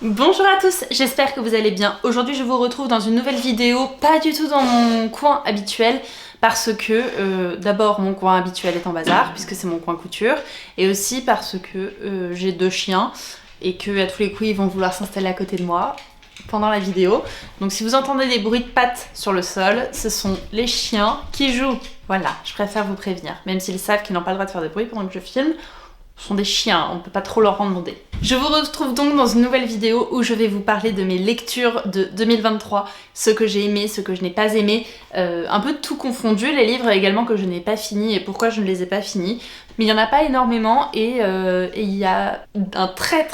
Bonjour à tous, j'espère que vous allez bien. Aujourd'hui je vous retrouve dans une nouvelle vidéo, pas du tout dans mon coin habituel, parce que d'abord mon coin habituel est en bazar, puisque c'est mon coin couture, et aussi parce que j'ai 2 chiens, et que à tous les coups ils vont vouloir s'installer à côté de moi pendant la vidéo. Donc si vous entendez des bruits de pattes sur le sol, ce sont les chiens qui jouent. Voilà, je préfère vous prévenir, même s'ils savent qu'ils n'ont pas le droit de faire de bruit pendant que je filme. Ce sont des chiens, on peut pas trop leur en demander. Je vous retrouve donc dans une nouvelle vidéo où je vais vous parler de mes lectures de 2023, ce que j'ai aimé, ce que je n'ai pas aimé, un peu tout confondu, les livres également que je n'ai pas finis et pourquoi je ne les ai pas finis. Mais il y en a pas énormément et il y a un très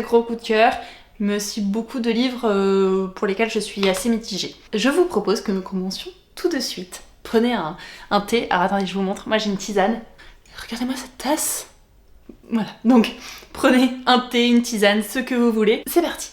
gros coup de cœur, mais aussi beaucoup de livres pour lesquels je suis assez mitigée. Je vous propose que nous commencions tout de suite. Prenez un thé, alors attendez je vous montre, moi j'ai une tisane. Regardez-moi cette tasse. Voilà, donc prenez un thé, une tisane, ce que vous voulez. C'est parti.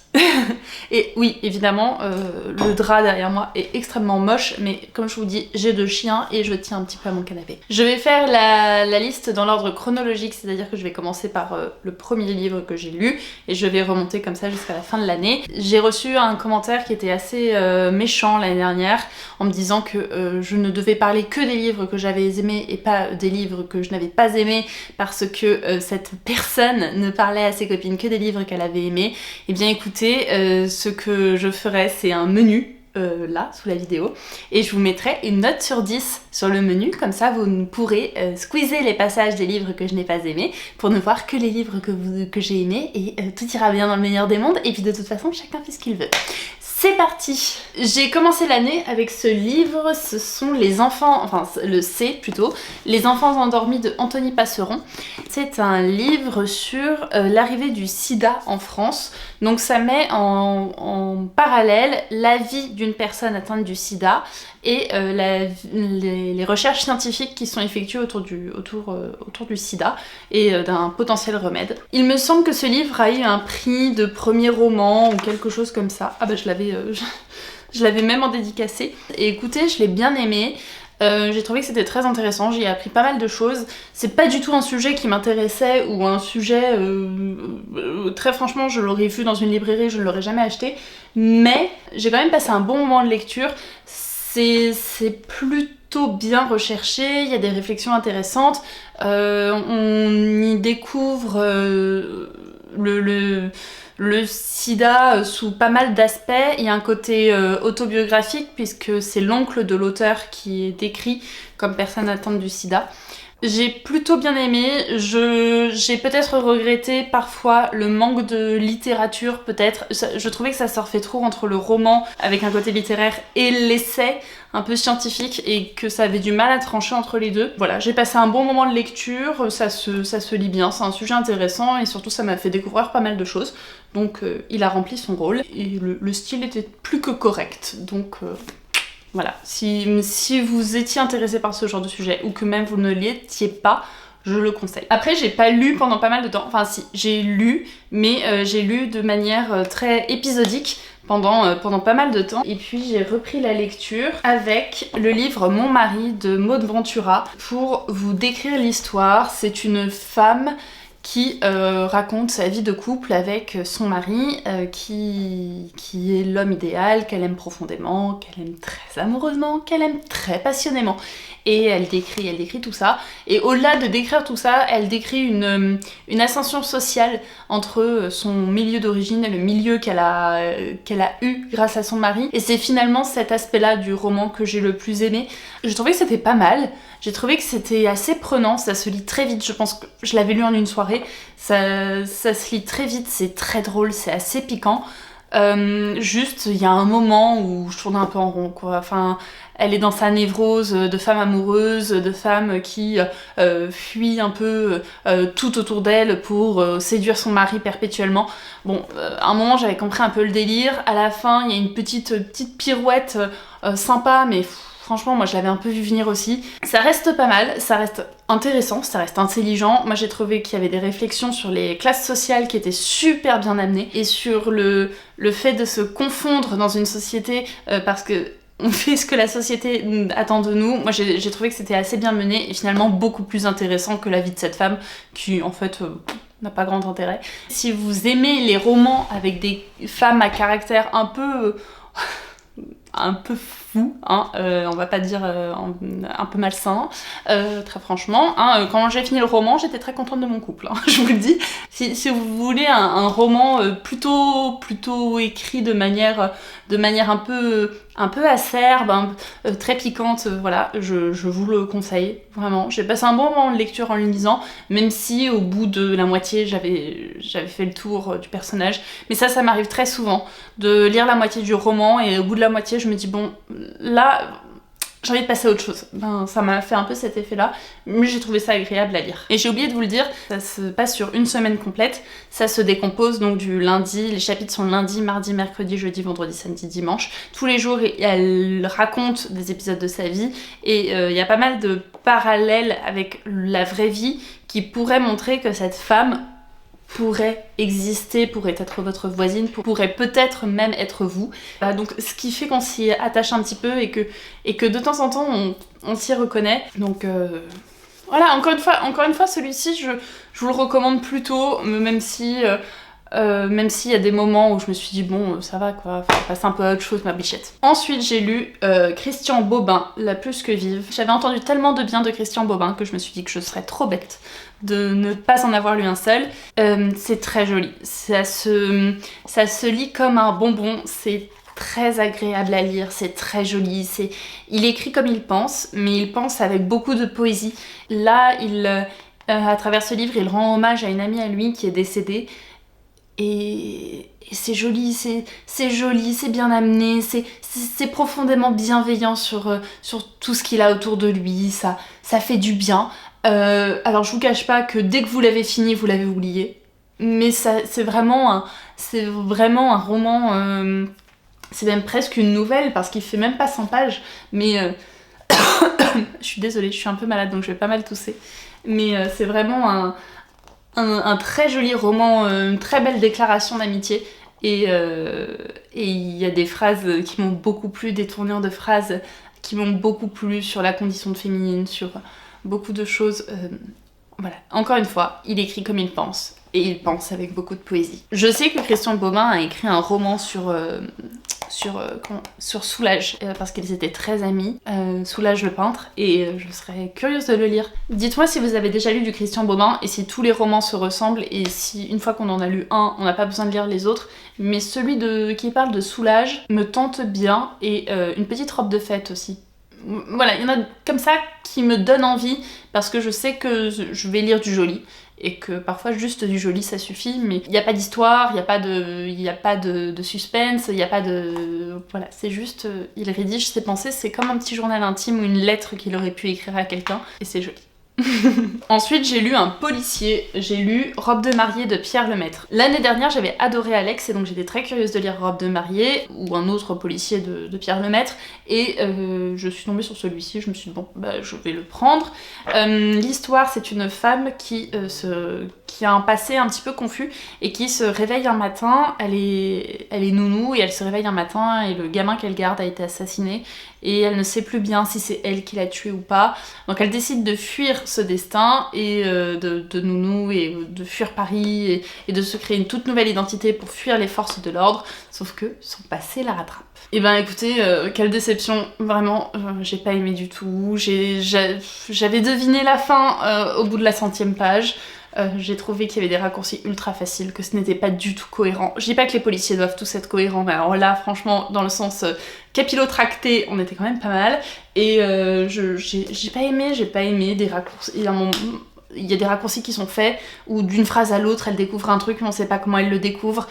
Et oui, évidemment, le drap derrière moi est extrêmement moche, mais comme je vous dis, j'ai 2 chiens et je tiens un petit peu à mon canapé. Je vais faire la liste dans l'ordre chronologique, c'est-à-dire que je vais commencer par le premier livre que j'ai lu et je vais remonter comme ça jusqu'à la fin de l'année. J'ai reçu un commentaire qui était assez méchant l'année dernière en me disant que je ne devais parler que des livres que j'avais aimés et pas des livres que je n'avais pas aimés parce que cette personne ne parlait à ses copines que des livres qu'elle avait aimés. Eh bien écoutez, ce que je ferai, c'est un menu là, sous la vidéo, et je vous mettrai une note sur 10 sur le menu, comme ça vous pourrez squeezer les passages des livres que je n'ai pas aimés, pour ne voir que les livres que j'ai aimés, et tout ira bien dans le meilleur des mondes, et puis de toute façon, chacun fait ce qu'il veut. C'est parti! J'ai commencé l'année avec ce livre, ce sont les enfants, enfin le C plutôt, Les enfants endormis de Anthony Passeron. C'est un livre sur l'arrivée du sida en France, donc ça met en parallèle la vie d'une personne atteinte du sida et les recherches scientifiques qui sont effectuées autour du sida et d'un potentiel remède. Il me semble que ce livre a eu un prix de premier roman ou quelque chose comme ça. Ah bah je l'avais même en dédicacé. Et écoutez, je l'ai bien aimé. J'ai trouvé que c'était très intéressant, j'y ai appris pas mal de choses. C'est pas du tout un sujet qui m'intéressait ou un sujet... très franchement, je l'aurais vu dans une librairie, je ne l'aurais jamais acheté. Mais j'ai quand même passé un bon moment de lecture. C'est plutôt bien recherché, il y a des réflexions intéressantes. On y découvre le sida sous pas mal d'aspects. Il y a un côté autobiographique puisque c'est l'oncle de l'auteur qui est décrit comme personne atteinte du sida. J'ai plutôt bien aimé, j'ai peut-être regretté parfois le manque de littérature peut-être. Je trouvais que ça surfait trop entre le roman avec un côté littéraire et l'essai un peu scientifique et que ça avait du mal à trancher entre les deux. Voilà, j'ai passé un bon moment de lecture, ça se lit bien, c'est un sujet intéressant et surtout ça m'a fait découvrir pas mal de choses. Donc il a rempli son rôle et le style était plus que correct. Donc... voilà, si vous étiez intéressé par ce genre de sujet ou que même vous ne l'étiez pas, je le conseille. Après, j'ai pas lu pendant pas mal de temps, enfin si, j'ai lu, mais j'ai lu de manière très épisodique pendant pas mal de temps. Et puis j'ai repris la lecture avec le livre Mon mari de Maud Ventura. Pour vous décrire l'histoire, c'est une femme qui raconte sa vie de couple avec son mari qui est l'homme idéal, qu'elle aime profondément, qu'elle aime très amoureusement, qu'elle aime très passionnément. Et elle décrit tout ça. Et au-delà de décrire tout ça, elle décrit une ascension sociale entre son milieu d'origine et le milieu qu'elle a eu grâce à son mari. Et c'est finalement cet aspect-là du roman que j'ai le plus aimé. J'ai trouvé que c'était pas mal. J'ai trouvé que c'était assez prenant, ça se lit très vite, je pense que je l'avais lu en une soirée, ça se lit très vite, c'est très drôle, c'est assez piquant. Juste, il y a un moment où je tournais un peu en rond, quoi. Enfin, elle est dans sa névrose de femme amoureuse, de femme qui fuit un peu tout autour d'elle pour séduire son mari perpétuellement. Bon, à un moment j'avais compris un peu le délire, à la fin il y a une petite pirouette sympa, mais... franchement, moi je l'avais un peu vu venir aussi. Ça reste pas mal, ça reste intéressant, ça reste intelligent. Moi j'ai trouvé qu'il y avait des réflexions sur les classes sociales qui étaient super bien amenées et sur le fait de se confondre dans une société parce que on fait ce que la société attend de nous. Moi j'ai trouvé que c'était assez bien mené et finalement beaucoup plus intéressant que la vie de cette femme qui en fait... n'a pas grand intérêt. Si vous aimez les romans avec des femmes à caractère un peu fou, hein, on va pas dire un peu malsain, très franchement. Hein, quand j'ai fini le roman, j'étais très contente de mon couple, hein, je vous le dis. Si vous voulez un roman plutôt écrit de manière un peu acerbe, très piquante, voilà, je vous le conseille, vraiment. J'ai passé un bon moment de lecture en le lisant, même si au bout de la moitié, j'avais fait le tour du personnage. Mais ça m'arrive très souvent, de lire la moitié du roman, et au bout de la moitié, je me dis, bon, là, j'ai envie de passer à autre chose. Ça m'a fait un peu cet effet-là, mais j'ai trouvé ça agréable à lire. Et j'ai oublié de vous le dire, ça se passe sur une semaine complète, ça se décompose donc du lundi, les chapitres sont lundi, mardi, mercredi, jeudi, vendredi, samedi, dimanche. Tous les jours, elle raconte des épisodes de sa vie, et il y a pas mal de parallèles avec la vraie vie qui pourraient montrer que cette femme pourrait exister, pourrait être votre voisine, pourrait peut-être même être vous. Donc ce qui fait qu'on s'y attache un petit peu et que de temps en temps on s'y reconnaît. Donc voilà, encore une fois celui-ci je vous le recommande plutôt, même s'il y a des moments où je me suis dit bon ça va quoi, faut passer un peu à autre chose ma bichette. Ensuite j'ai lu Christian Bobin, La plus que vive. J'avais entendu tellement de bien de Christian Bobin que je me suis dit que je serais trop bête de ne pas en avoir lu un seul. C'est très joli, ça se lit comme un bonbon, c'est très agréable à lire, c'est très joli, il écrit comme il pense, mais il pense avec beaucoup de poésie. Là, à travers ce livre, il rend hommage à une amie à lui qui est décédée, et c'est joli, c'est joli, c'est bien amené, c'est profondément bienveillant sur tout ce qu'il a autour de lui, ça fait du bien. Alors je vous cache pas que dès que vous l'avez fini, vous l'avez oublié, mais c'est vraiment un roman, c'est même presque une nouvelle parce qu'il fait même pas 100 pages, mais je suis désolée, je suis un peu malade donc je vais pas mal tousser, mais c'est vraiment un très joli roman, une très belle déclaration d'amitié, et il y a des phrases qui m'ont beaucoup plu, des tournures de phrases qui m'ont beaucoup plu sur la condition féminine, sur beaucoup de choses. Voilà, encore une fois, il écrit comme il pense, et il pense avec beaucoup de poésie. Je sais que Christian Bobin a écrit un roman sur Soulage, parce qu'ils étaient très amis, Soulage le peintre, et je serais curieuse de le lire. Dites-moi si vous avez déjà lu du Christian Bobin, et si tous les romans se ressemblent, et si une fois qu'on en a lu un, on n'a pas besoin de lire les autres, mais celui qui parle de Soulage me tente bien, et Une petite robe de fête aussi. Voilà, il y en a comme ça qui me donnent envie, parce que je sais que je vais lire du joli, et que parfois juste du joli ça suffit, mais il n'y a pas d'histoire, il n'y a pas de suspense, il n'y a pas de... Voilà, c'est juste, il rédige ses pensées, c'est comme un petit journal intime ou une lettre qu'il aurait pu écrire à quelqu'un, et c'est joli. Ensuite j'ai lu un policier, j'ai lu Robe de mariée de Pierre Lemaitre. L'année dernière j'avais adoré Alex, et donc j'étais très curieuse de lire Robe de mariée ou un autre policier de Pierre Lemaitre, et je suis tombée sur celui-ci, je me suis dit bon bah je vais le prendre. L'histoire, c'est une femme qui a un passé un petit peu confus et qui se réveille un matin, elle est nounou, et elle se réveille un matin et le gamin qu'elle garde a été assassiné, et elle ne sait plus bien si c'est elle qui l'a tué ou pas. Donc elle décide de fuir ce destin, et de nounou, et de fuir Paris, et de se créer une toute nouvelle identité pour fuir les forces de l'ordre, sauf que son passé la rattrape. Et ben écoutez, quelle déception, vraiment, j'ai pas aimé du tout. J'avais deviné la fin au bout de la 100e page. J'ai trouvé qu'il y avait des raccourcis ultra faciles, que ce n'était pas du tout cohérent. Je dis pas que les policiers doivent tous être cohérents, mais alors là, franchement, dans le sens capillotracté, on était quand même pas mal. Et j'ai pas aimé des raccourcis. Il y a des raccourcis qui sont faits, où d'une phrase à l'autre, elle découvre un truc, mais on sait pas comment elle le découvre.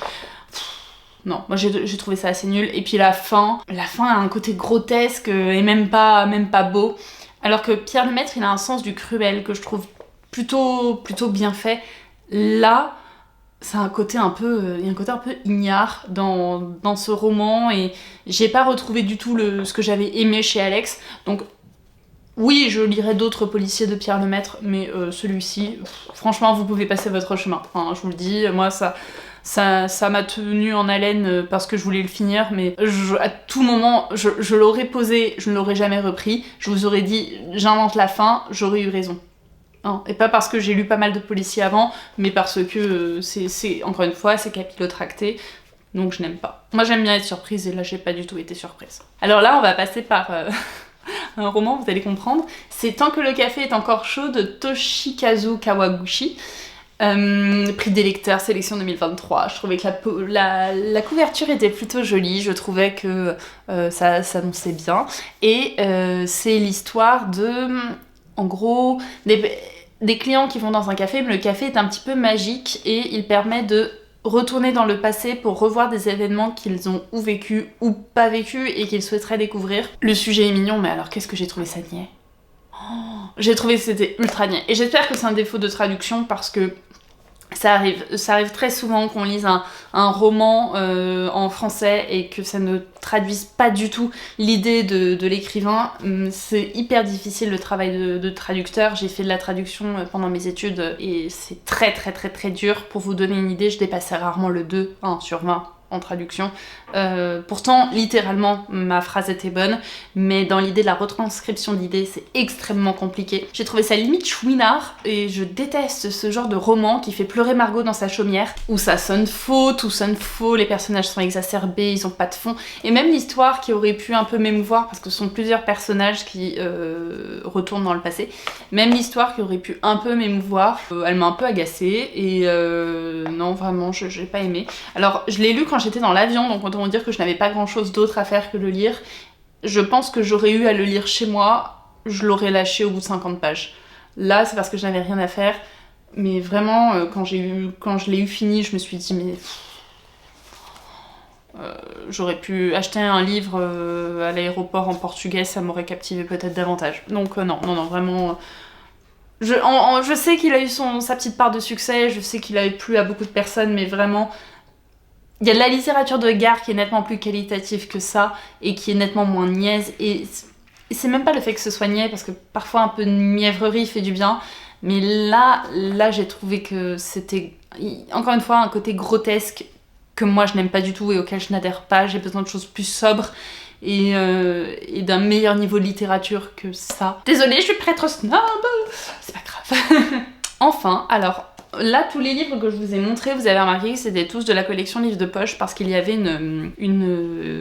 Non, moi j'ai trouvé ça assez nul. Et puis la fin a un côté grotesque et même pas beau. Alors que Pierre Lemaitre, il a un sens du cruel que je trouve plutôt bien fait. Là, c'est il y a un côté un peu ignare dans ce roman, et j'ai pas retrouvé du tout ce que j'avais aimé chez Alex. Donc oui, je lirai d'autres policiers de Pierre Lemaitre, mais celui-ci, franchement, vous pouvez passer votre chemin. Enfin, je vous le dis, moi ça m'a tenu en haleine parce que je voulais le finir, mais à tout moment, je l'aurais posé, je ne l'aurais jamais repris. Je vous aurais dit, j'invente la fin, j'aurais eu raison. Hein. Et pas parce que j'ai lu pas mal de policiers avant, mais parce que encore une fois, c'est capillotracté. Donc je n'aime pas. Moi j'aime bien être surprise et là j'ai pas du tout été surprise. Alors là on va passer par un roman, vous allez comprendre. C'est Tant que le café est encore chaud de Toshikazu Kawaguchi. Prix des lecteurs, sélection 2023. Je trouvais que la couverture était plutôt jolie, je trouvais que ça s'annonçait bien. Et c'est l'histoire de, en gros, des clients qui vont dans un café, mais le café est un petit peu magique et il permet de retourner dans le passé pour revoir des événements qu'ils ont ou vécu ou pas vécu et qu'ils souhaiteraient découvrir. Le sujet est mignon, mais alors qu'est-ce que j'ai trouvé ça niais. J'ai trouvé que c'était ultra niais. Et j'espère que c'est un défaut de traduction parce que ça arrive très souvent qu'on lise un roman en français et que ça ne traduise pas du tout l'idée de l'écrivain. C'est hyper difficile le travail de traducteur. J'ai fait de la traduction pendant mes études et c'est très très très très dur. Pour vous donner une idée, je dépassais rarement le 2, 1 sur 20 en traduction. Pourtant, littéralement, ma phrase était bonne, mais dans l'idée de la retranscription d'idées, c'est extrêmement compliqué. J'ai trouvé ça limite chouinard, et je déteste ce genre de roman qui fait pleurer Margot dans sa chaumière, où ça sonne faux, tout sonne faux, les personnages sont exacerbés, ils ont pas de fond, et même l'histoire qui aurait pu un peu m'émouvoir, parce que ce sont plusieurs personnages qui retournent dans le passé, même l'histoire qui aurait pu un peu m'émouvoir, elle m'a un peu agacée, et non, vraiment, j'ai pas aimé. Alors, je l'ai lu quand j'étais dans l'avion, donc autant dire que je n'avais pas grand chose d'autre à faire que le lire. Je pense que j'aurais eu à le lire chez moi, je l'aurais lâché au bout de 50 pages. Là, c'est parce que je n'avais rien à faire, mais vraiment, quand je l'ai eu fini, je me suis dit, mais... j'aurais pu acheter un livre à l'aéroport en portugais, ça m'aurait captivé peut-être davantage. Donc non, vraiment... Je sais qu'il a eu sa petite part de succès, je sais qu'il a plu à beaucoup de personnes, mais vraiment... Il y a de la littérature de gare qui est nettement plus qualitative que ça et qui est nettement moins niaise. Et c'est même pas le fait que ce soit niais, parce que parfois un peu de mièvrerie fait du bien. Mais là j'ai trouvé que c'était, encore une fois, un côté grotesque que moi je n'aime pas du tout et auquel je n'adhère pas. J'ai besoin de choses plus sobres et d'un meilleur niveau de littérature que ça. Désolée, je suis prêtre snob, c'est pas grave. Enfin, alors... Là, tous les livres que je vous ai montrés, vous avez remarqué que c'était tous de la collection livres de poche parce qu'il y avait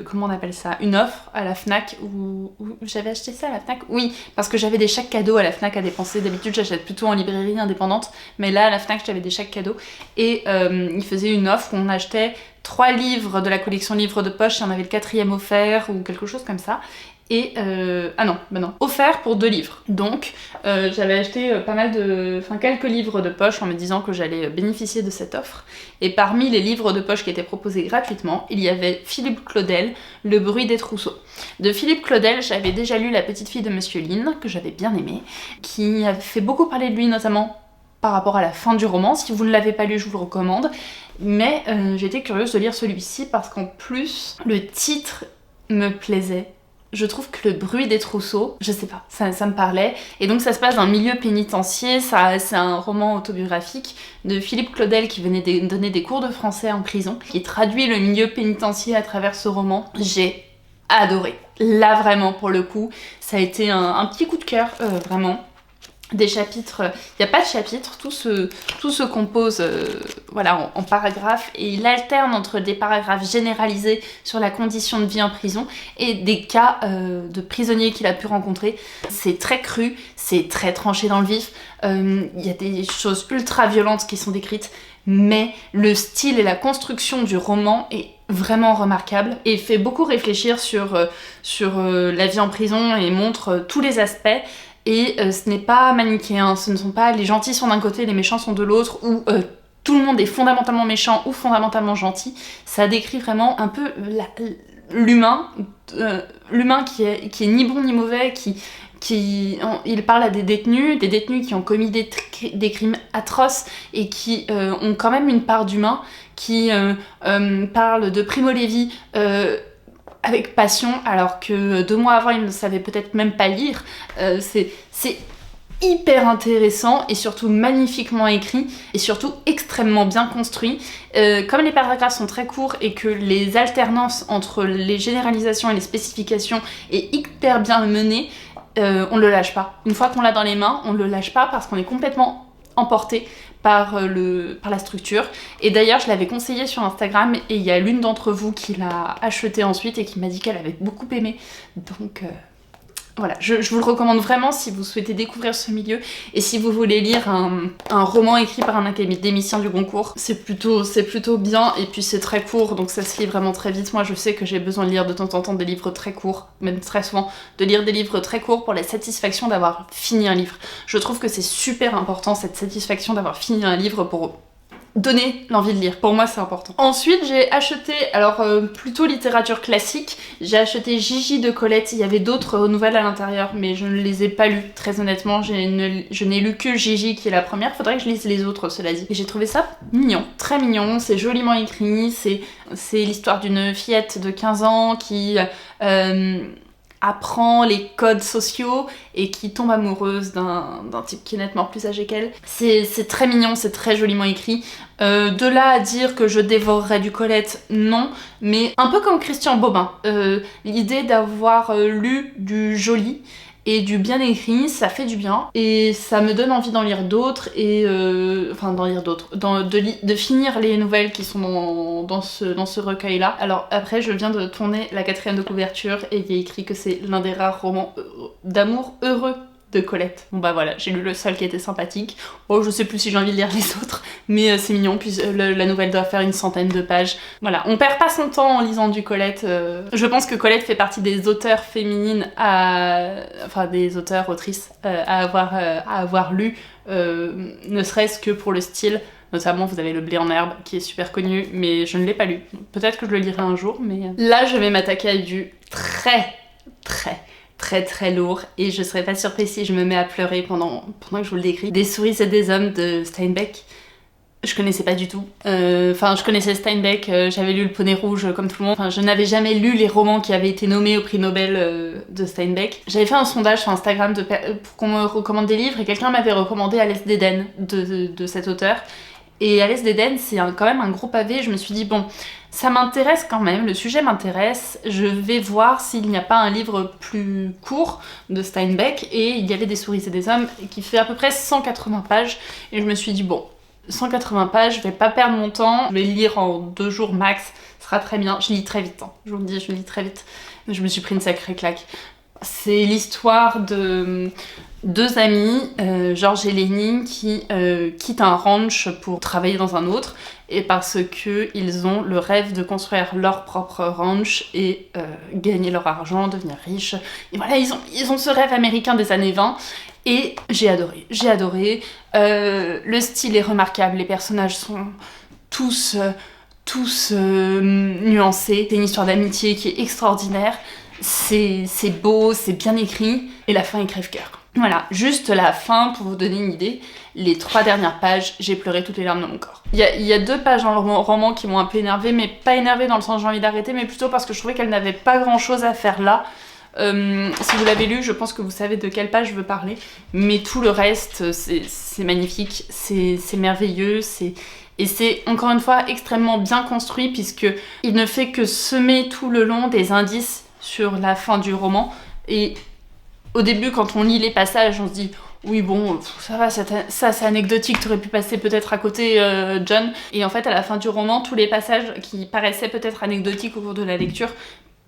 comment on appelle ça, une offre à la Fnac où j'avais acheté ça à la Fnac. Oui, parce que j'avais des chèques cadeaux à la Fnac à dépenser. D'habitude, j'achète plutôt en librairie indépendante, mais là, à la Fnac, j'avais des chèques cadeaux et ils faisaient une offre où on achetait 3 livres de la collection livres de poche et on avait le 4e offert ou quelque chose comme ça. Et offert pour 2 livres. Donc j'avais acheté quelques livres de poche en me disant que j'allais bénéficier de cette offre. Et parmi les livres de poche qui étaient proposés gratuitement, il y avait Philippe Claudel, Le bruit des trousseaux. De Philippe Claudel, j'avais déjà lu La petite fille de Monsieur Lynn, que j'avais bien aimé, qui avait fait beaucoup parler de lui notamment par rapport à la fin du roman. Si vous ne l'avez pas lu, je vous le recommande. Mais j'étais curieuse de lire celui-ci parce qu'en plus, le titre me plaisait. Je trouve que Le bruit des trousseaux, je sais pas, ça me parlait. Et donc ça se passe dans un milieu pénitentiaire, c'est un roman autobiographique de Philippe Claudel qui venait donner des cours de français en prison, qui traduit le milieu pénitentiaire à travers ce roman. J'ai adoré. Là vraiment, pour le coup, ça a été un petit coup de cœur, vraiment. Des chapitres, il n'y a pas de chapitres, tout se compose en paragraphes et il alterne entre des paragraphes généralisés sur la condition de vie en prison et des cas de prisonniers qu'il a pu rencontrer. C'est très cru, c'est très tranché dans le vif, il y a des choses ultra violentes qui sont décrites, mais le style et la construction du roman est vraiment remarquable et fait beaucoup réfléchir sur la vie en prison et montre tous les aspects. Et ce n'est pas manichéen, ce ne sont pas les gentils sont d'un côté, les méchants sont de l'autre, ou tout le monde est fondamentalement méchant ou fondamentalement gentil. Ça décrit vraiment un peu l'humain qui est ni bon ni mauvais, il parle à des détenus qui ont commis des crimes atroces et qui ont quand même une part d'humain, qui parle de Primo Levi avec passion, alors que 2 mois avant, il ne savait peut-être même pas lire. C'est hyper intéressant et surtout magnifiquement écrit et surtout extrêmement bien construit. Comme les paragraphes sont très courts et que les alternances entre les généralisations et les spécifications est hyper bien menée, on le lâche pas. Une fois qu'on l'a dans les mains, on le lâche pas parce qu'on est complètement emporté par la structure. Et d'ailleurs, je l'avais conseillé sur Instagram et il y a l'une d'entre vous qui l'a acheté ensuite et qui m'a dit qu'elle avait beaucoup aimé. Donc voilà, je vous le recommande vraiment si vous souhaitez découvrir ce milieu et si vous voulez lire un roman écrit par un académicien du Goncourt. C'est plutôt bien et puis c'est très court, donc ça se lit vraiment très vite. Moi je sais que j'ai besoin de lire de temps en temps des livres très courts, même très souvent, de lire des livres très courts pour la satisfaction d'avoir fini un livre. Je trouve que c'est super important cette satisfaction d'avoir fini un livre pour donner l'envie de lire. Pour moi, c'est important. Ensuite, j'ai acheté, alors plutôt littérature classique, j'ai acheté Gigi de Colette. Il y avait d'autres nouvelles à l'intérieur, mais je ne les ai pas lues, très honnêtement. Je n'ai lu que Gigi, qui est la première. Faudrait que je lise les autres, cela dit. Et j'ai trouvé ça mignon, très mignon. C'est joliment écrit. C'est l'histoire d'une fillette de 15 ans qui apprend les codes sociaux et qui tombe amoureuse d'un type qui est nettement plus âgé qu'elle. C'est très mignon, c'est très joliment écrit. De là à dire que je dévorerais du Colette, non, mais un peu comme Christian Bobin. L'idée d'avoir lu du joli et du bien écrit, ça fait du bien et ça me donne envie d'en lire d'autres et de finir les nouvelles qui sont dans ce recueil-là. Alors après, je viens de tourner la 4e de couverture et il y a écrit que c'est l'un des rares romans d'amour heureux de Colette. Bon bah voilà, j'ai lu le seul qui était sympathique. Bon, je sais plus si j'ai envie de lire les autres, mais c'est mignon, puis la nouvelle doit faire une centaine de pages. Voilà, on perd pas son temps en lisant du Colette. Je pense que Colette fait partie des auteurs féminines des auteurs, autrices à avoir lu, ne serait-ce que pour le style. Notamment, vous avez Le blé en herbe, qui est super connu, mais je ne l'ai pas lu. Peut-être que je le lirai un jour, mais là, je vais m'attaquer à du très lourd et je serais pas surprise si je me mets à pleurer pendant que je vous le décris. Des souris et des hommes de Steinbeck. Je connaissais pas du tout. Je connaissais Steinbeck, j'avais lu Le Poney Rouge comme tout le monde. Enfin, je n'avais jamais lu les romans qui avaient été nommés au prix Nobel de Steinbeck. J'avais fait un sondage sur Instagram pour qu'on me recommande des livres et quelqu'un m'avait recommandé Alès d'Éden de cet auteur. Et Alès d'Éden, c'est quand même un gros pavé. Je me suis dit, bon, ça m'intéresse quand même, le sujet m'intéresse. Je vais voir s'il n'y a pas un livre plus court de Steinbeck. Et il y avait Des souris et des hommes qui fait à peu près 180 pages. Et je me suis dit, bon, 180 pages, je vais pas perdre mon temps. Je vais le lire en 2 jours max, ce sera très bien. Je lis très vite, hein. Je vous le dis, je lis très vite. Je me suis pris une sacrée claque. C'est l'histoire de 2 amis, Georges et Lénie, qui quittent un ranch pour travailler dans un autre, et parce qu'ils ont le rêve de construire leur propre ranch et gagner leur argent, devenir riches. Et voilà, ils ont ce rêve américain des années 20, et j'ai adoré. Le style est remarquable, les personnages sont tous nuancés. C'est une histoire d'amitié qui est extraordinaire. C'est beau, c'est bien écrit, et la fin est crève-cœur. Voilà, juste la fin, pour vous donner une idée, les 3 dernières pages, j'ai pleuré toutes les larmes de mon corps. Il y a 2 pages dans le roman qui m'ont un peu énervée, mais pas énervée dans le sens j'ai envie d'arrêter, mais plutôt parce que je trouvais qu'elle n'avait pas grand chose à faire là. Si vous l'avez lu, je pense que vous savez de quelle page je veux parler, mais tout le reste, c'est magnifique, c'est merveilleux, et c'est encore une fois extrêmement bien construit, puisque il ne fait que semer tout le long des indices sur la fin du roman. Et au début, quand on lit les passages, on se dit oui bon, ça va, ça c'est anecdotique, t'aurais pu passer peut-être à côté, John. Et en fait, à la fin du roman, tous les passages qui paraissaient peut-être anecdotiques au cours de la lecture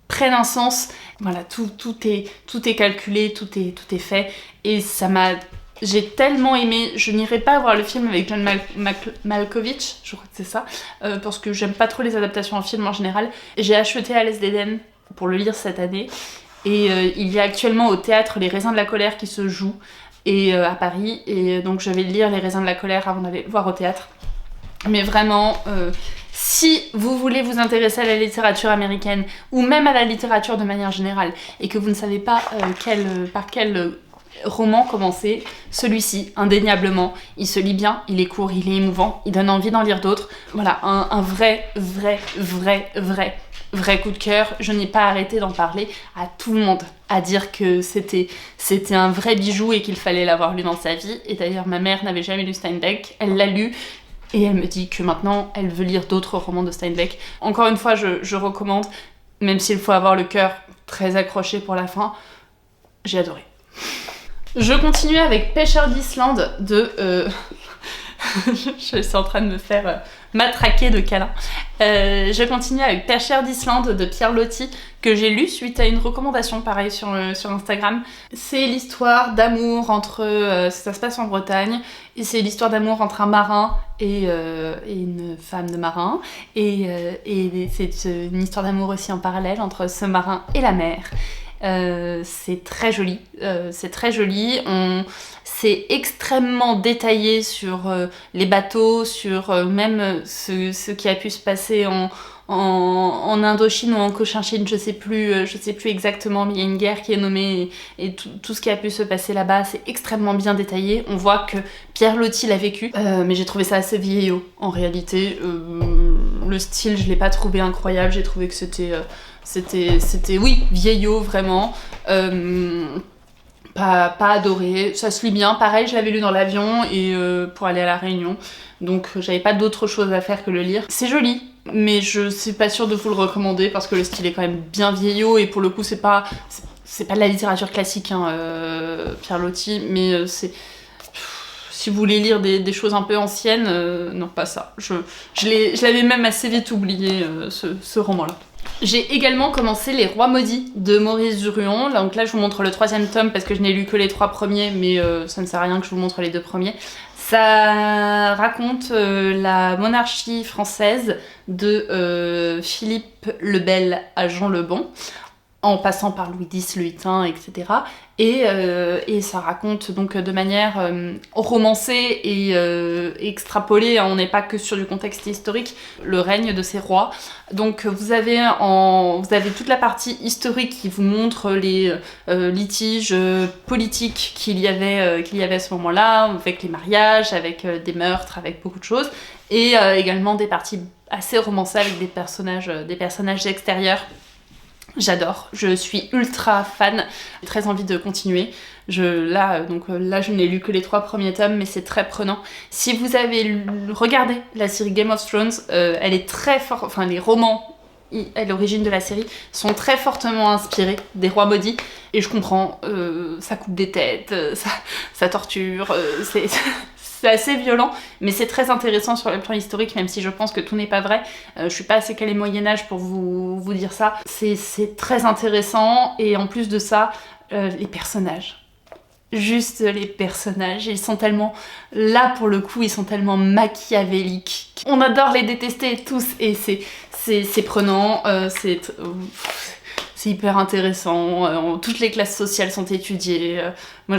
prennent un sens. Voilà, tout est calculé, tout est fait, et j'ai tellement aimé. Je n'irai pas voir le film avec John Malkovich, je crois que c'est ça, parce que j'aime pas trop les adaptations en film en général. J'ai acheté Alès d'Éden pour le lire cette année, et il y a actuellement au théâtre Les Raisins de la colère qui se joue à Paris, et donc je vais lire Les Raisins de la colère avant d'aller le voir au théâtre. Mais vraiment, si vous voulez vous intéresser à la littérature américaine, ou même à la littérature de manière générale, et que vous ne savez pas par quel roman commencer, celui-ci, indéniablement, il se lit bien, il est court, il est émouvant, il donne envie d'en lire d'autres. Voilà, un vrai coup de cœur. Je n'ai pas arrêté d'en parler à tout le monde, à dire que c'était un vrai bijou et qu'il fallait l'avoir lu dans sa vie. Et d'ailleurs, ma mère n'avait jamais lu Steinbeck, elle l'a lu, et elle me dit que maintenant, elle veut lire d'autres romans de Steinbeck. Encore une fois, je recommande, même s'il faut avoir le cœur très accroché pour la fin, j'ai adoré. Je continue avec Pêcheur d'Islande de... je suis en train de me faire matraquer de câlins. Je continue avec Pêcheur d'Islande de Pierre Loti, que j'ai lu suite à une recommandation pareil sur Instagram. C'est l'histoire d'amour entre... ça se passe en Bretagne, et c'est l'histoire d'amour entre un marin et une femme de marin. Et c'est une histoire d'amour aussi en parallèle entre ce marin et la mer. C'est très joli, c'est extrêmement détaillé sur les bateaux, sur même ce qui a pu se passer en Indochine ou en Cochinchine, je sais plus exactement, mais il y a une guerre qui est nommée et tout ce qui a pu se passer là-bas, c'est extrêmement bien détaillé. On voit que Pierre Loti l'a vécu, mais j'ai trouvé ça assez vieillot en réalité. Le style, je l'ai pas trouvé incroyable, j'ai trouvé que c'était oui, vieillot vraiment. Pas adoré, ça se lit bien. Pareil, je l'avais lu dans l'avion et pour aller à la Réunion, donc j'avais pas d'autre chose à faire que le lire. C'est joli, mais je suis pas sûre de vous le recommander parce que le style est quand même bien vieillot et pour le coup c'est pas de la littérature classique, hein, Pierre Loti, mais c'est... Si vous voulez lire des choses un peu anciennes, non pas ça. Je l'avais même assez vite oublié, ce roman-là. J'ai également commencé Les Rois Maudits de Maurice Druon. Donc là je vous montre le 3e tome parce que je n'ai lu que les 3 premiers, mais ça ne sert à rien que je vous montre les 2 premiers. Ça raconte la monarchie française de Philippe le Bel à Jean le Bon, en passant par Louis X, Louis XI, etc. Et ça raconte donc de manière romancée et extrapolée, hein, on n'est pas que sur du contexte historique, le règne de ces rois. Donc vous avez toute la partie historique qui vous montre les litiges politiques qu'il y avait à ce moment-là, avec les mariages, avec des meurtres, avec beaucoup de choses, et également des parties assez romancées avec des personnages extérieurs. J'adore, je suis ultra fan, j'ai très envie de continuer. Là, je n'ai lu que les 3 premiers tomes, mais c'est très prenant. Si vous avez regardé la série Game of Thrones, elle est très forte, enfin les romans à l'origine de la série sont très fortement inspirés des Rois Maudits, et je comprends, ça coupe des têtes, ça torture, c'est assez violent, mais c'est très intéressant sur le plan historique, même si je pense que tout n'est pas vrai. Je suis pas assez calée Moyen-Âge pour vous dire ça. C'est très intéressant, et en plus de ça, les personnages. Juste les personnages, ils sont tellement... Là, pour le coup, ils sont tellement machiavéliques. On adore les détester tous, et c'est prenant, c'est hyper intéressant. Toutes les classes sociales sont étudiées. Moi,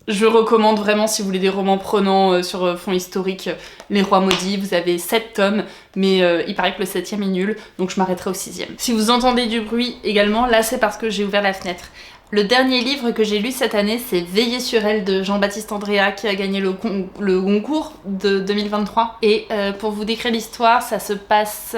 je recommande vraiment, si vous voulez des romans prenants sur fond historique, Les Rois Maudits. Vous avez 7 tomes, mais il paraît que le 7e est nul, donc je m'arrêterai au 6e. Si vous entendez du bruit également, là c'est parce que j'ai ouvert la fenêtre. Le dernier livre que j'ai lu cette année, c'est Veiller sur elle de Jean-Baptiste Andréa, qui a gagné le concours de 2023. Et pour vous décrire l'histoire, ça se passe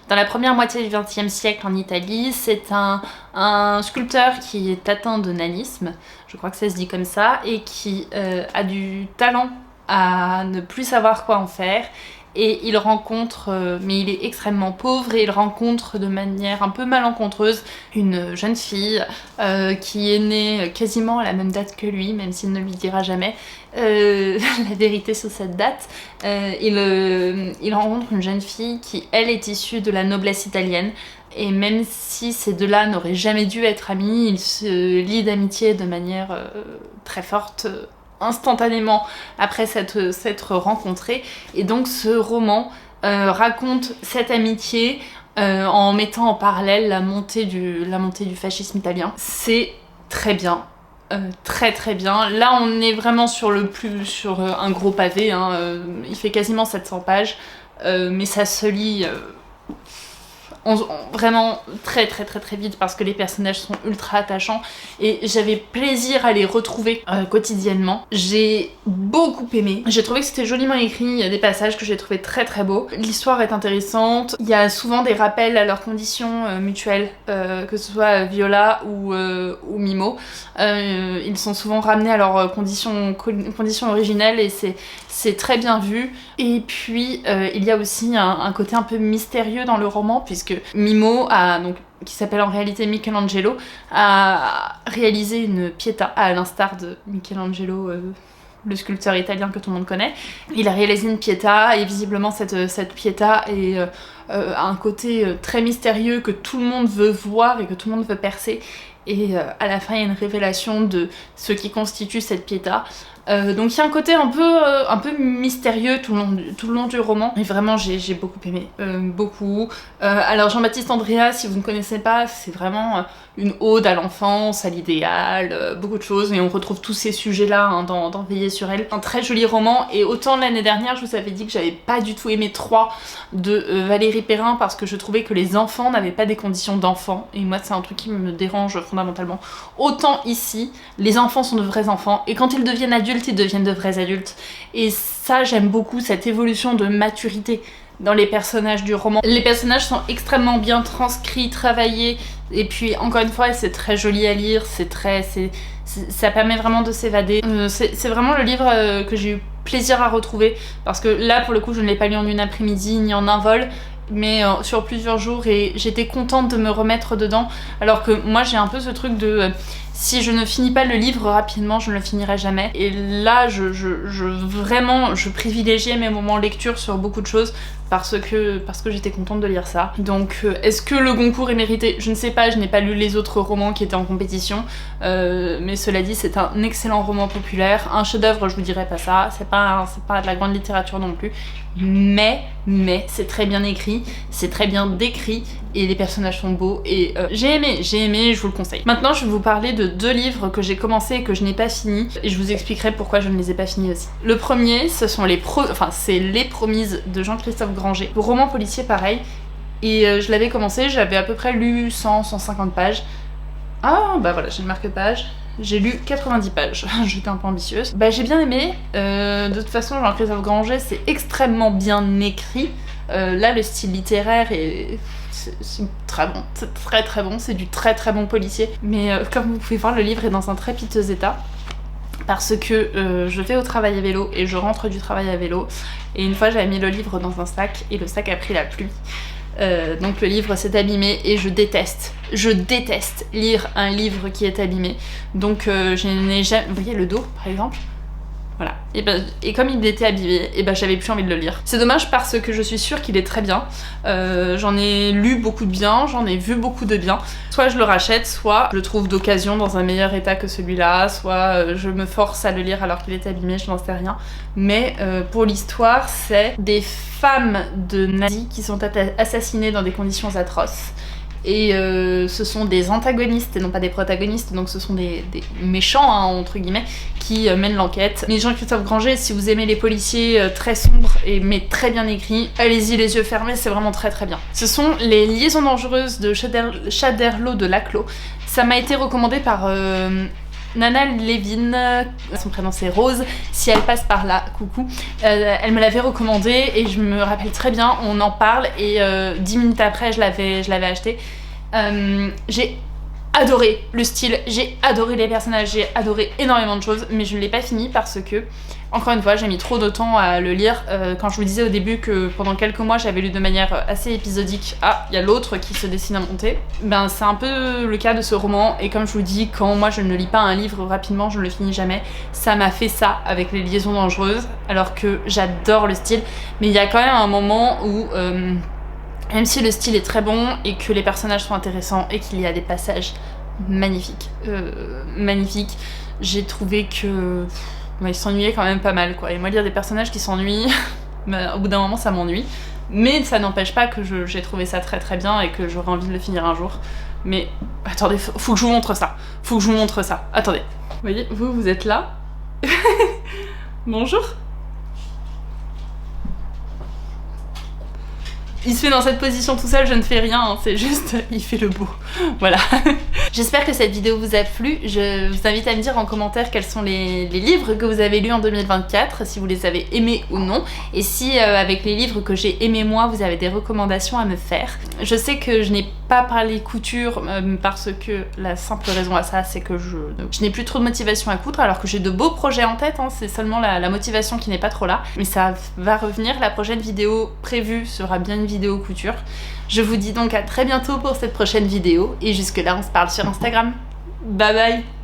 dans la première moitié du XXe siècle en Italie. C'est un sculpteur qui est atteint de nanisme, je crois que ça se dit comme ça, et qui a du talent à ne plus savoir quoi en faire. Et il rencontre, mais il est extrêmement pauvre, et il rencontre de manière un peu malencontreuse une jeune fille qui est née quasiment à la même date que lui, même s'il ne lui dira jamais la vérité sur cette date. Il rencontre une jeune fille qui, elle, est issue de la noblesse italienne, et même si ces deux-là n'auraient jamais dû être amis, ils se lient d'amitié de manière très forte, instantanément après s'être rencontrés. Et donc ce roman raconte cette amitié en mettant en parallèle la montée du fascisme italien. C'est très bien, très très bien. Là on est vraiment sur un gros pavé, hein. Il fait quasiment 700 pages, mais ça se lit vraiment très très très très vite parce que les personnages sont ultra attachants, et j'avais plaisir à les retrouver quotidiennement. J'ai beaucoup aimé, j'ai trouvé que c'était joliment écrit, il y a des passages que j'ai trouvé très très beaux, l'histoire est intéressante, il y a souvent des rappels à leurs conditions mutuelles, que ce soit Viola ou Mimo. Ils sont souvent ramenés à leurs conditions originelles, et c'est très bien vu. Et puis il y a aussi un côté un peu mystérieux dans le roman, puisque que Mimo qui s'appelle en réalité Michelangelo, a réalisé une Pietà, à l'instar de Michelangelo, le sculpteur italien que tout le monde connaît. Il a réalisé une Pietà, et visiblement cette Pietà a un côté très mystérieux que tout le monde veut voir et que tout le monde veut percer. Et à la fin, il y a une révélation de ce qui constitue cette Pietà. Donc il y a un côté un peu mystérieux tout le long du roman. Et vraiment, j'ai beaucoup aimé. Beaucoup. Alors Jean-Baptiste Andréa, si vous ne connaissez pas, c'est vraiment une ode à l'enfance, à l'idéal, beaucoup de choses. Et on retrouve tous ces sujets-là hein, dans Veiller sur elle. Un très joli roman. Et autant l'année dernière, je vous avais dit que j'avais pas du tout aimé 3 de Valérie Perrin parce que je trouvais que les enfants n'avaient pas des conditions d'enfants. Et moi, c'est un truc qui me dérange fondamentalement. Autant ici, les enfants sont de vrais enfants. Et quand ils deviennent adultes, ils deviennent de vrais adultes. Et ça, j'aime beaucoup cette évolution de maturité dans les personnages du roman. Les personnages sont extrêmement bien transcrits, travaillés, et puis encore une fois, c'est très joli à lire, ça permet vraiment de s'évader. C'est vraiment le livre que j'ai eu plaisir à retrouver, parce que là, pour le coup, je ne l'ai pas lu en une après-midi, ni en un vol, mais sur plusieurs jours, et j'étais contente de me remettre dedans, alors que moi j'ai un peu ce truc de si je ne finis pas le livre rapidement, je ne le finirai jamais. Et là, vraiment, je privilégiais mes moments lecture sur beaucoup de choses parce que j'étais contente de lire ça. Donc, est-ce que le Goncourt est mérité? Je ne sais pas, je n'ai pas lu les autres romans qui étaient en compétition, mais cela dit, c'est un excellent roman populaire. Un chef-d'œuvre, je vous dirais pas ça, c'est pas de la grande littérature non plus, mais c'est très bien écrit, c'est très bien décrit, et les personnages sont beaux, et j'ai aimé, je vous le conseille. Maintenant, je vais vous parler de 2 livres que j'ai commencé et que je n'ai pas fini, et je vous expliquerai pourquoi je ne les ai pas finis aussi. Le premier, c'est Les Promises de Jean-Christophe Granger. Le roman policier pareil, et je l'avais commencé, j'avais à peu près lu 100-150 pages. Ah bah voilà, j'ai une marque-page. J'ai lu 90 pages, j'étais un peu ambitieuse. Bah j'ai bien aimé, de toute façon Jean-Christophe Granger c'est extrêmement bien écrit. Là le style littéraire c'est très bon, c'est très très bon, c'est du très très bon policier. Mais comme vous pouvez voir, le livre est dans un très piteux état. Parce que je vais au travail à vélo et je rentre du travail à vélo. Et une fois j'avais mis le livre dans un sac et le sac a pris la pluie. Donc le livre s'est abîmé et je déteste lire un livre qui est abîmé. Donc je n'ai jamais... Vous voyez le dos par exemple ? Voilà. Et comme il était abîmé, et j'avais plus envie de le lire. C'est dommage parce que je suis sûre qu'il est très bien. J'en ai lu beaucoup de bien, j'en ai vu beaucoup de bien. Soit je le rachète, soit je le trouve d'occasion dans un meilleur état que celui-là, soit je me force à le lire alors qu'il est abîmé, je n'en sais rien. Mais pour l'histoire, c'est des femmes de nazis qui sont assassinées dans des conditions atroces. Et ce sont des antagonistes et non pas des protagonistes, donc ce sont des méchants, hein, entre guillemets, qui mènent l'enquête. Mais Jean-Christophe Granger, si vous aimez les policiers très sombres mais très bien écrits, allez-y les yeux fermés, c'est vraiment très très bien. Ce sont Les Liaisons dangereuses de Chaderlo de Laclos. Ça m'a été recommandé par Nana Levin, son prénom c'est Rose, si elle passe par là, coucou. Elle me l'avait recommandé et je me rappelle très bien, on en parle et 10 minutes après je l'avais acheté. J'ai adoré le style, j'ai adoré les personnages, j'ai adoré énormément de choses, mais je ne l'ai pas fini parce que, encore une fois, j'ai mis trop de temps à le lire. Quand je vous disais au début que pendant quelques mois j'avais lu de manière assez épisodique, ah, il y a l'autre qui se dessine à monter, ben c'est un peu le cas de ce roman, et comme je vous dis, quand moi je ne lis pas un livre rapidement, je ne le finis jamais. Ça m'a fait ça avec Les Liaisons dangereuses, alors que j'adore le style, mais il y a quand même un moment où... même si le style est très bon et que les personnages sont intéressants et qu'il y a des passages magnifiques, j'ai trouvé que il s'ennuyait quand même pas mal quoi. Et moi lire des personnages qui s'ennuient, au bout d'un moment ça m'ennuie. Mais ça n'empêche pas que j'ai trouvé ça très très bien et que j'aurais envie de le finir un jour. Mais attendez, faut que je vous montre ça. Attendez. Vous voyez, vous êtes là. Bonjour. Il se fait dans cette position tout seul, je ne fais rien, hein, c'est juste, il fait le beau. Voilà. J'espère que cette vidéo vous a plu. Je vous invite à me dire en commentaire quels sont les livres que vous avez lus en 2024, si vous les avez aimés ou non, et si avec les livres que j'ai aimés moi, vous avez des recommandations à me faire. Je sais que je n'ai pas parler couture parce que la simple raison à ça, c'est que je n'ai plus trop de motivation à coudre, alors que j'ai de beaux projets en tête, hein, c'est seulement la motivation qui n'est pas trop là. Mais ça va revenir, la prochaine vidéo prévue sera bien une vidéo couture. Je vous dis donc à très bientôt pour cette prochaine vidéo, et jusque là on se parle sur Instagram. Bye bye!